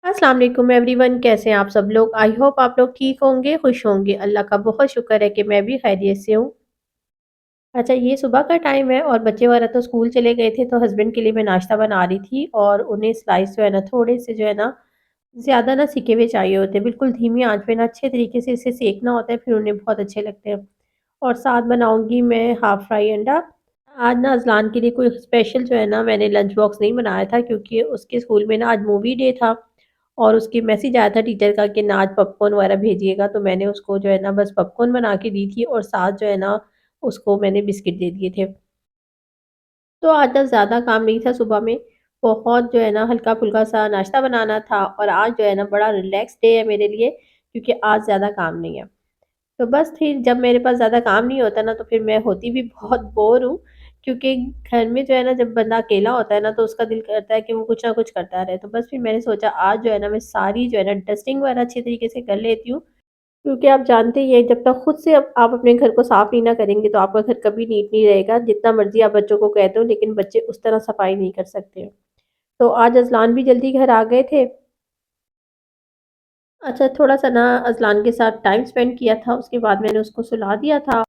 अस्सलाम वालेकुम एवरीवन, कैसे हैं आप सब लोग। आई होप आप लोग ठीक होंगे, खुश होंगे। अल्लाह का बहुत शुक्र है कि मैं भी खैरियत से हूँ। अच्छा, ये सुबह का टाइम है और बच्चे वगैरह तो स्कूल चले गए थे, तो हस्बैंड के लिए मैं नाश्ता बना रही थी और उन्हें स्लाइस जो है ना थोड़े से जो है ना ज़्यादा ना सिके हुए चाहिए होते हैं। बिल्कुल धीमी आंच पे ना अच्छे तरीके से इसे सेकना होता है, फिर उन्हें बहुत अच्छे लगते हैं। और साथ बनाऊंगी मैं हाफ फ्राई अंडा। आज ना अज़लान के लिए कोई स्पेशल जो है ना मैंने लंच बॉक्स नहीं बनाया था, क्योंकि उसके स्कूल में ना आज मूवी डे था और उसकी मैसेज आया था टीचर का कि ना आज पॉपकॉर्न वगैरह भेजिएगा, तो मैंने उसको जो है ना बस पॉपकॉर्न बना के दी थी और साथ जो है ना उसको मैंने बिस्किट दे दिए थे। तो आज ना ज़्यादा काम नहीं था सुबह में, बहुत जो है ना हल्का-फुल्का सा नाश्ता बनाना था और आज जो है ना बड़ा रिलैक्स डे है मेरे लिए, क्योंकि आज ज़्यादा काम नहीं है। तो बस फिर जब मेरे पास ज़्यादा काम नहीं होता ना, तो फिर मैं होती भी बहुत बोर हूँ, क्योंकि घर में जो है ना जब बंदा अकेला होता है ना, तो उसका दिल करता है कि वो कुछ ना कुछ करता रहे। तो बस फिर मैंने सोचा आज जो है ना मैं सारी जो है ना डस्टिंग वगैरह अच्छी तरीके से कर लेती हूँ, क्योंकि आप जानते ही हैं जब तक खुद से आप अपने घर को साफ नहीं ना करेंगे, तो आपका घर कभी नीट नहीं रहेगा। जितना मर्ज़ी आप बच्चों को कह दो, लेकिन बच्चे उस तरह सफाई नहीं कर सकते। तो आज अज़लान भी जल्दी घर आ गए थे। अच्छा, थोड़ा-सा ना अज़लान के साथ टाइम स्पेंड किया था, उसके बाद मैंने उसको सुला दिया था।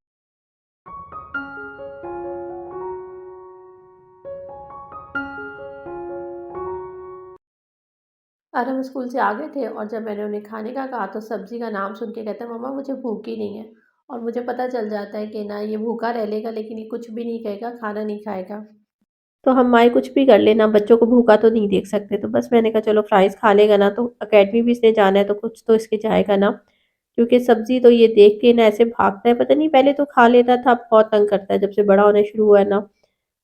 और हम स्कूल से आ गए थे और जब मैंने उन्हें खाने का कहा, तो सब्ज़ी का नाम सुन के कहता है, मम्मा मुझे भूख ही नहीं है। और मुझे पता चल जाता है कि ना ये भूखा रह लेगा, लेकिन ये कुछ भी नहीं कहेगा, खाना नहीं खाएगा। तो हम माएँ कुछ भी कर लें ना, बच्चों को भूखा तो नहीं देख सकते। तो बस मैंने कहा चलो फ्राइज़ खा लेगा ना, तो अकेडमी भी इसने जाना है, तो कुछ तो इसके जाएगा ना। क्योंकि सब्ज़ी तो ये देख के ना ऐसे भागता है, पता नहीं पहले तो खा लेता था, अब बहुत तंग करता है। जब से बड़ा होना शुरू हुआ है ना,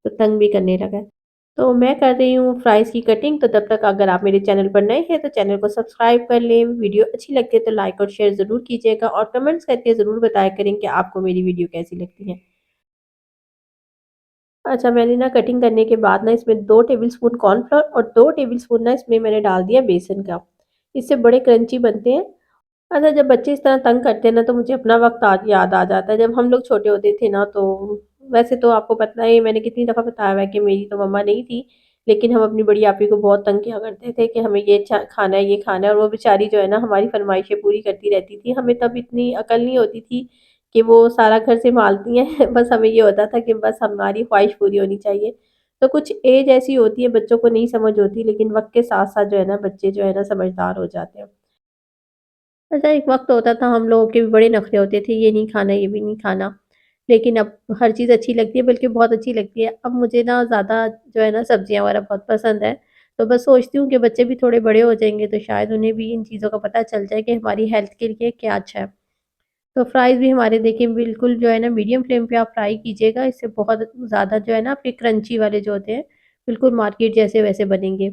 तो तंग भी करने लगा है। तो मैं कर रही हूँ फ्राइज़ की कटिंग, तो तब तक अगर आप मेरे चैनल पर नए हैं, तो चैनल को सब्सक्राइब कर लें। वीडियो अच्छी लगती है तो लाइक और शेयर ज़रूर कीजिएगा और कमेंट्स करके ज़रूर बताया करें कि आपको मेरी वीडियो कैसी लगती है। अच्छा, मैंने ना कटिंग करने के बाद ना इसमें 2 टेबलस्पून कॉर्नफ्लोर और 2 टेबलस्पून ना इसमें मैंने डाल दिया बेसन का। इससे बड़े क्रंची बनते हैं। अच्छा, जब बच्चे इस तरह तंग करते हैं ना, तो मुझे अपना वक़्त आज याद आ जाता है। जब हम लोग छोटे होते थे ना, तो वैसे तो आपको पता है, मैंने कितनी दफ़ा बताया हुआ है कि मेरी तो मम्मा नहीं थी, लेकिन हम अपनी बड़ी आपी को बहुत तंग किया करते थे कि हमें ये खाना है, ये खाना है, और वो बेचारी जो है ना हमारी फ़रमाइशें पूरी करती रहती थी। हमें तब इतनी अकल नहीं होती थी कि वो सारा घर सँभालती हैं। बस हमें ये होता था कि बस हमारी ख़्वाहिश पूरी होनी चाहिए। तो कुछ एज ऐसी होती है, बच्चों को नहीं समझ होती, लेकिन वक़्त के साथ-साथ जो है ना बच्चे जो है ना समझदार हो जाते हैं। अच्छा, एक वक़्त होता था हम लोगों के भी बड़े नखरे होते थे, ये नहीं खाना, ये भी नहीं खाना। लेकिन अब हर चीज़ अच्छी लगती है, बल्कि बहुत अच्छी लगती है। अब मुझे ना ज़्यादा जो है ना सब्जियाँ वगैरह बहुत पसंद है। तो बस सोचती हूँ कि बच्चे भी थोड़े बड़े हो जाएँगे, तो शायद उन्हें भी इन चीज़ों का पता चल जाए कि हमारी हेल्थ के लिए क्या अच्छा है। तो फ्राइज़ भी हमारे देखिए बिल्कुल जो है ना मीडियम फ्लेम पे आप फ्राई कीजिएगा, इससे बहुत ज़्यादा जो है ना आपके क्रंची वाले जो होते हैं, बिल्कुल मार्केट जैसे वैसे बनेंगे।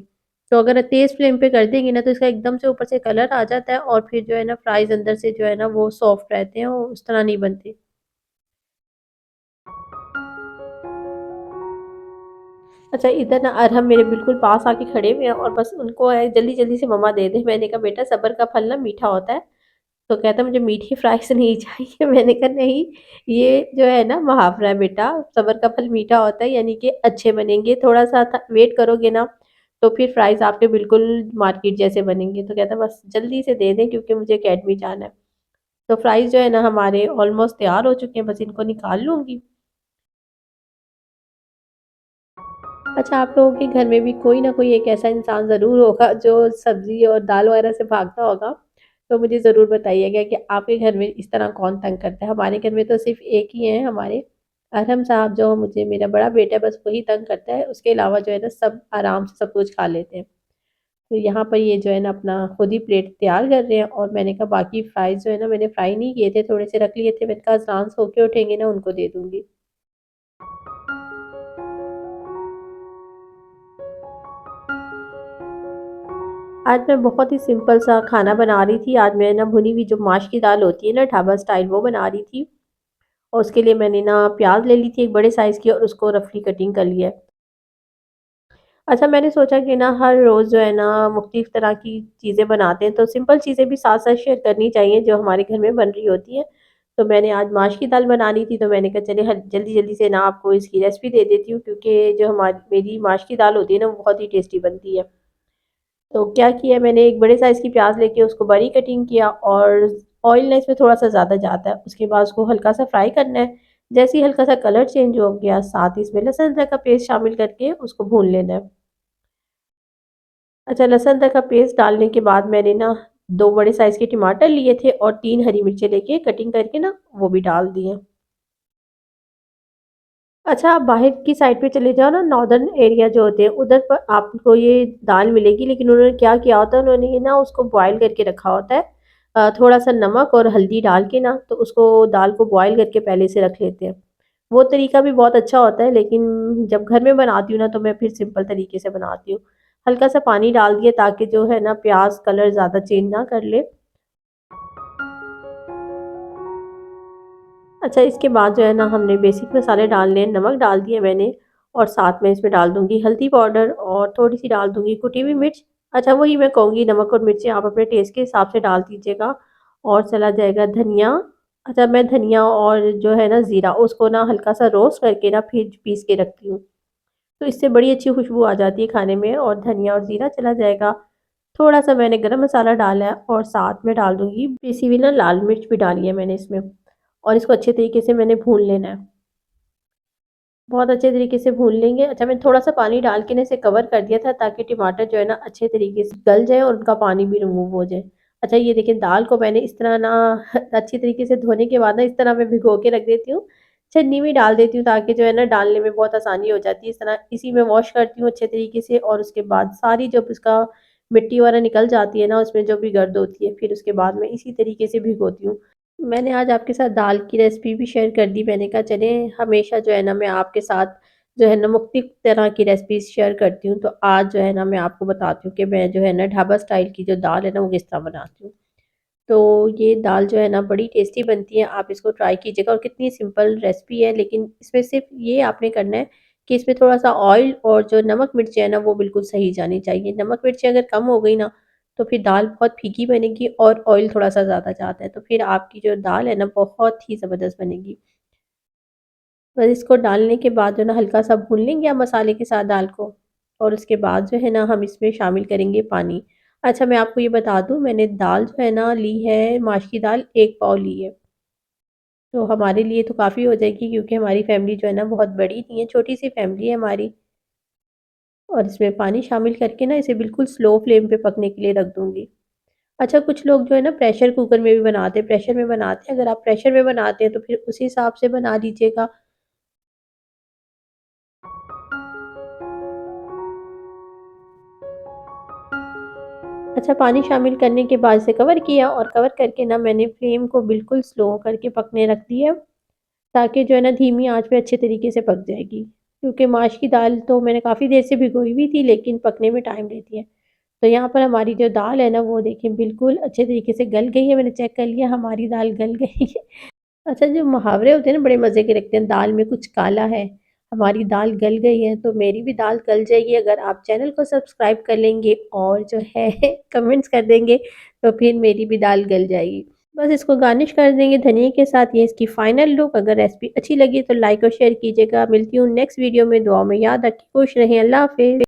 तो अगर तेज़ फ्लेम पे कर देंगे ना, तो इसका एकदम से ऊपर से कलर आ जाता है और फिर जो है ना फ्राइज़ अंदर से जो है ना वो सॉफ्ट रहते हैं और उस तरह नहीं बनते। अच्छा, इधर ना अरहम मेरे बिल्कुल पास आके खड़े हुए हैं और बस उनको है जल्दी-जल्दी से मम्मा दे दे। मैंने कहा बेटा सब्र का फल ना मीठा होता है। तो कहता मुझे मीठी फ्राइज़ नहीं चाहिए। मैंने कहा नहीं, ये जो है ना मुहावरा है बेटा, सब्र का फल मीठा होता है, यानी कि अच्छे बनेंगे। थोड़ा-सा था वेट करोगे ना, तो फिर फ्राइज़ आपके बिल्कुल मार्केट जैसे बनेंगे। तो कहता बस जल्दी से दे दें, क्योंकि मुझे अकेडमी जाना है। तो फ्राइज़ जो है ना हमारे ऑलमोस्ट तैयार हो चुके हैं, बस इनको निकाल लूँगी। अच्छा, आप लोगों के घर में भी कोई ना कोई एक ऐसा इंसान ज़रूर होगा जो सब्ज़ी और दाल वगैरह से भागता होगा। तो मुझे ज़रूर बताइएगा कि आपके घर में इस तरह कौन तंग करता है। हमारे घर में तो सिर्फ़ एक ही हैं हमारे अरहम साहब, जो मुझे मेरा बड़ा बेटा बस वही तंग करता है। उसके अलावा जो है ना सब आराम से सब कुछ खा लेते हैं। तो यहाँ पर ये जो है ना अपना खुद ही प्लेट तैयार कर रहे हैं और मैंने कहा बाकी फ्राइज़ जो है ना मैंने फ्राई नहीं किए थे, थोड़े से रख लिए थे। मैंने कहा अज़ान सो के उठेंगे ना उनको दे दूँगी। आज मैं बहुत ही सिंपल सा खाना बना रही थी। आज मैं ना भुनी हुई जो माश की दाल होती है ना ढाबा स्टाइल, वो बना रही थी और उसके लिए मैंने ना प्याज़ ले ली थी एक बड़े साइज़ की और उसको रफली कटिंग कर लिया है। अच्छा, मैंने सोचा कि ना हर रोज़ जो है ना मुख्तलिफ़ तरह की चीज़ें बनाते हैं, तो सिंपल चीज़ें भी साथ-साथ शेयर करनी चाहिए जो हमारे घर में बन रही होती हैं। तो मैंने आज माश की दाल बनानी थी, तो मैंने कहा चलिए जल्दी-जल्दी से ना आपको इसकी रेसिपी दे देती हूँ, क्योंकि जो हमारी मेरी माश की दाल होती है ना वो बहुत ही टेस्टी बनती है। तो क्या किया मैंने, एक बड़े साइज़ की प्याज़ लेके उसको बारीक कटिंग किया और ऑयल ना इसमें थोड़ा-सा ज़्यादा जाता है। उसके बाद उसको हल्का-सा फ्राई करना है। जैसे ही हल्का-सा कलर चेंज हो गया, साथ ही इसमें लहसुन अदरक का पेस्ट शामिल करके उसको भून लेना है। अच्छा, लहसुन अदरक का पेस्ट डालने के बाद मैंने ना 2 बड़े साइज़ के टमाटर लिए थे और 3 हरी मिर्चें लेके कटिंग करके ना वो भी डाल दिए। अच्छा, आप बाहर की साइड पे चले जाओ ना, नॉर्दर्न एरिया जो होते हैं, उधर पर आपको ये दाल मिलेगी, लेकिन उन्होंने क्या किया होता है, उन्होंने ये ना उसको बॉयल करके रखा होता है। थोड़ा-सा नमक और हल्दी डाल के ना, तो उसको दाल को बॉयल करके पहले से रख लेते हैं। वो तरीका भी बहुत अच्छा होता है, लेकिन जब घर में बनाती हूँ ना, तो मैं फिर सिंपल तरीके से बनाती हूँ। हल्का-सा पानी डाल दिया ताकि जो है ना प्याज़ कलर ज़्यादा चेंज ना कर ले। अच्छा, इसके बाद जो है ना हमने बेसिक मसाले डालने हैं, नमक डाल दिया मैंने और साथ में इसमें डाल दूँगी हल्दी पाउडर और थोड़ी-सी डाल दूँगी कुटी हुई मिर्च। अच्छा, वही मैं कहूँगी नमक और मिर्ची आप अपने टेस्ट के हिसाब से डाल दीजिएगा और चला जाएगा धनिया। अच्छा, मैं धनिया और जो है ना ज़ीरा उसको ना हल्का-सा रोस्ट करके ना फिर पीस के रखती हूँ। तो इससे बड़ी अच्छी खुशबू आ जाती है खाने में और धनिया और ज़ीरा चला जाएगा। थोड़ा-सा मैंने गरम मसाला डाला है और साथ में डाल दूँगी पिसी हुई ना लाल मिर्च भी डाली है मैंने इसमें और इसको अच्छे तरीके से मैंने भून लेना है। बहुत अच्छे तरीके से भून लेंगे। अच्छा, मैंने थोड़ा-सा पानी डाल के ना इसे कवर कर दिया था ताकि टमाटर जो है ना अच्छे तरीके से गल जाए और उनका पानी भी रिमूव हो जाए। अच्छा, ये देखिए दाल को मैंने इस तरह ना अच्छी तरीके से धोने के बाद ना इस तरह मैं भिगो के रख देती हूँ। छन्नी में डाल देती हूँ ताकि जो है ना डालने में बहुत आसानी हो जाती है। इस तरह इसी में वॉश करती हूँ अच्छे तरीके से और उसके बाद सारी जब उसका मिट्टी वगैरह निकल जाती है ना उसमें जो भी गर्द होती है, फिर उसके बाद मैं इसी तरीके से भिगोती हूँ। मैंने आज आपके साथ दाल की रेसिपी भी शेयर कर दी। मैंने कहा चलें हमेशा जो है ना मैं आपके साथ जो है ना मुख्तलिफ तरह की रेसिपीज़ शेयर करती हूँ। तो आज जो है ना मैं आपको बताती हूँ कि मैं जो है ना ढाबा स्टाइल की जो दाल है ना वो किस तरह बनाती हूँ। तो ये दाल जो है ना बड़ी टेस्टी बनती है, आप इसको ट्राई कीजिएगा और कितनी सिंपल रेसिपी है, लेकिन इसमें सिर्फ़ ये आपने करना है कि इसमें थोड़ा-सा ऑयल और जो नमक मिर्ची है ना वो बिल्कुल सही जानी चाहिए। नमक मिर्ची अगर कम हो गई ना तो फिर दाल बहुत फीकी बनेगी और ऑयल थोड़ा-सा ज़्यादा जाता है, तो फिर आपकी जो दाल है ना बहुत ही ज़बरदस्त बनेगी। बस इसको डालने के बाद जो है ना हल्का-सा भून लेंगे आप मसाले के साथ दाल को और उसके बाद जो है ना हम इसमें शामिल करेंगे पानी। अच्छा, मैं आपको ये बता दूँ मैंने दाल जो है ना ली है माश की दाल 1 पाव ली है। तो हमारे लिए तो काफ़ी हो जाएगी क्योंकि हमारी फैमिली जो है ना बहुत बड़ी नहीं है, छोटी-सी फैमिली है हमारी और इसमें पानी शामिल करके ना इसे बिल्कुल स्लो फ्लेम पे पकने के लिए रख दूँगी। अच्छा, कुछ लोग जो है ना प्रेशर कुकर में भी बनाते हैं, प्रेशर में बनाते हैं। अगर आप प्रेशर में बनाते हैं तो फिर उसी हिसाब से बना लीजिएगा। अच्छा, पानी शामिल करने के बाद इसे कवर किया और कवर करके ना मैंने फ्लेम को बिल्कुल स्लो करके पकने रख दिया, ताकि जो है ना धीमी आँच पे अच्छे तरीके से पक जाएगी। क्योंकि माश की दाल तो मैंने काफ़ी देर से भिगोई हुई थी लेकिन पकने में टाइम लेती है। तो यहाँ पर हमारी जो दाल है ना वो देखिए बिल्कुल अच्छे तरीके से गल गई है, मैंने चेक कर लिया हमारी दाल गल गई है। अच्छा, जो मुहावरे होते हैं ना बड़े मज़े के लगते हैं, दाल में कुछ काला है, हमारी दाल गल गई है, तो मेरी भी दाल गल जाएगी अगर आप चैनल को सब्सक्राइब कर लेंगे और जो है कमेंट्स कर देंगे, तो फिर मेरी भी दाल गल जाएगी। बस इसको गार्निश कर देंगे धनिये के साथ, ये इसकी फाइनल लुक। अगर रेसिपी अच्छी लगी तो लाइक और शेयर कीजिएगा। मिलती हूँ नेक्स्ट वीडियो में, दुआओं में याद रखिए, खुश रहें, अल्लाह हाफ़िज़।